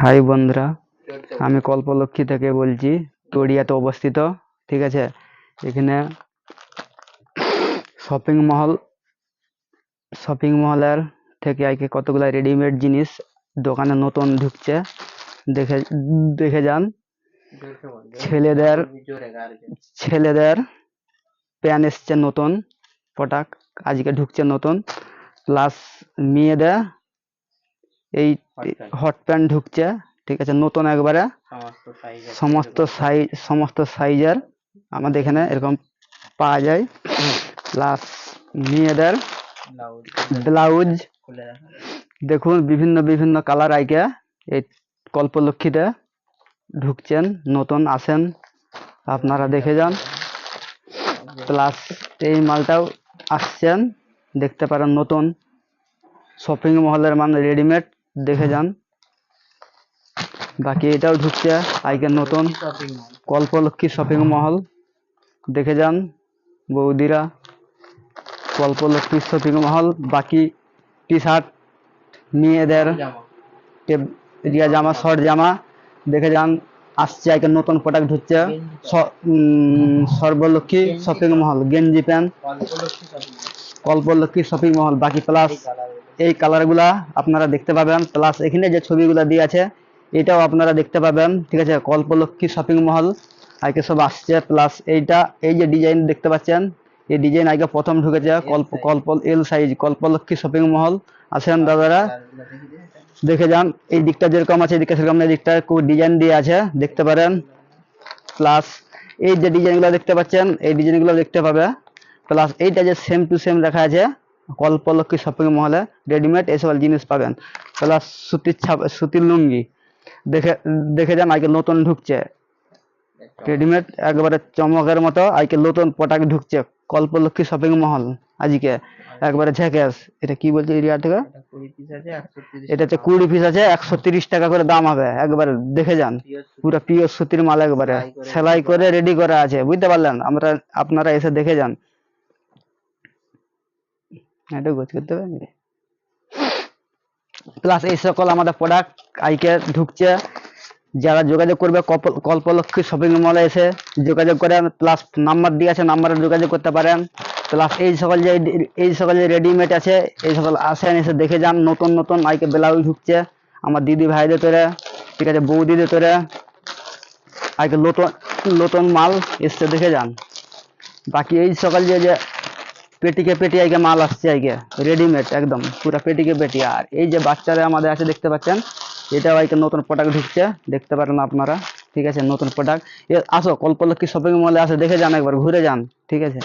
High বন্ধুরা, আমি কল্পলক্ষ্মী থেকে বলছি, তড়িয়াতে অবস্থিত। ঠিক আছে, এখানে শপিং মহলের থেকে আজকে কতগুলো রেডিমেড জিনিস দোকানে নতুন ঢুকছে, দেখে দেখে যান। ছেলেদের প্যান্ট এসছে নতুন, পটাক আজকে ঢুকছে নতুন, প্লাস মেয়েদের এই হট প্যান্ট ঢুকছে। ঠিক আছে, নতুন একবারে সমস্ত সাইজের আমাদের এখানে এরকম পাওয়া যায়। প্লাস মেয়েদের ব্লাউজ দেখুন, বিভিন্ন বিভিন্ন কালার আইকে এই কল্পলক্ষ্মীতে ঢুকছেন নতুন, আসেন আপনারা দেখে যান। প্লাস এই মালটাও আসছেন, দেখতে পারেন নতুন শপিং মহলের মানে রেডিমেড, দেখে যান। বাকি এটাও ঢুকছে আজকে নতুন কল্পলক্ষ্মী শপিং মহল, দেখে যান বৌদিরা। কল্পলক্ষ্মী শপিং মহল। বাকি টি শার্ট, মেয়েদের রিয়া জামা, শর্ট জামা, দেখে যান আসছে আজকে নতুন প্রোডাক্ট ঢুকছে। সর্বলক্ষ্মী শপিং মহল, গেঞ্জি প্যান্ট কল্পলক্ষ্মী শপিং মহল। বাকি প্লাস এই কালারগুলা আপনারা দেখতে পাবেন, প্লাস এখানে যে ছবিগুলো দিয়ে আছে এটাও আপনারা দেখতে পাবেন। ঠিক আছে, কল্পলক্ষ্মী শপিং মহল আজকে সব আসছে। প্লাস এই যে ডিজাইন দেখতে পাচ্ছেন, এই ডিজাইন আজকে প্রথম ঢুকেছে এল সাইজ কল্পলক্ষ্মী শপিং মহল। আসেন দাদারা, দেখে যান। এই দিকটা যেরকম আছে এদিকটা সেরকম, এই দিকটা খুব ডিজাইন দিয়ে আছে, দেখতে পারেন। প্লাস এই যে ডিজাইনগুলো দেখতে পাচ্ছেন এই ডিজাইনগুলো দেখতে পাবে। প্লাস এইটা যে সেম টু সেম দেখা আছে কল্পলক্ষ্মী শপিং মহলে রেডিমেড এই সকল জিনিস পাবেন। প্লাস সুতির লুঙ্গি দেখে যান আজকে নতুন ঢুকছে রেডিমেড, একবারে চমকের মতো আজকে নতুন প্রোডাক্ট ঢুকছে কল্পলক্ষ্মী শপিং মহল আজকে একবারে ঝেকেস। এটা কি বলছে এরিয়া থেকে, এটা হচ্ছে 20 পিস আছে, 130 টাকা করে দাম হবে। একবারে দেখে যান, পুরো পিওর সুতির মাল, একবারে সেলাই করে রেডি করা আছে, বুঝতে পারলেন। আপনারা এসে দেখে যান। এটা গোছ করতে হবে। প্লাস এই সকল আমাদের প্রোডাক্ট আজকে ঢুকছে। যারা যোগাযোগ করবে কল্পলক্ষ্মী শপিং মলে এসে যোগাযোগ করে, প্লাস নাম্বার দিয়ে আছে, নাম্বারে যোগাযোগ করতে পারেন। প্লাস এই সকল যে রেডিমেড আছে এই সকল আসেন, এসে দেখে যান। নতুন নতুন আজকে ব্লাউজ ঢুকছে আমার দিদি ভাইদের তোরে, ঠিক আছে, বৌদিদের তোরে আজকে নতুন নতুন মাল এসছে, দেখে যান। বাকি এই সকল যে পেটিকে পেটি আজকে মাল আসছে আজকে রেডিমেড, একদম পুরো পেটিকে পেটি। আর এই যে বাচ্চারা আমাদের আছে দেখতে পাচ্ছেন, এটাও আজকে নতুন প্রোডাক্ট ঢুকছে, দেখতে পারেন আপনারা। ঠিক আছে, নতুন প্রোডাক্ট। আসো কল্পলক্ষ্মী শপিং মলে আসে দেখে যান, একবার ঘুরে যান। ঠিক আছে।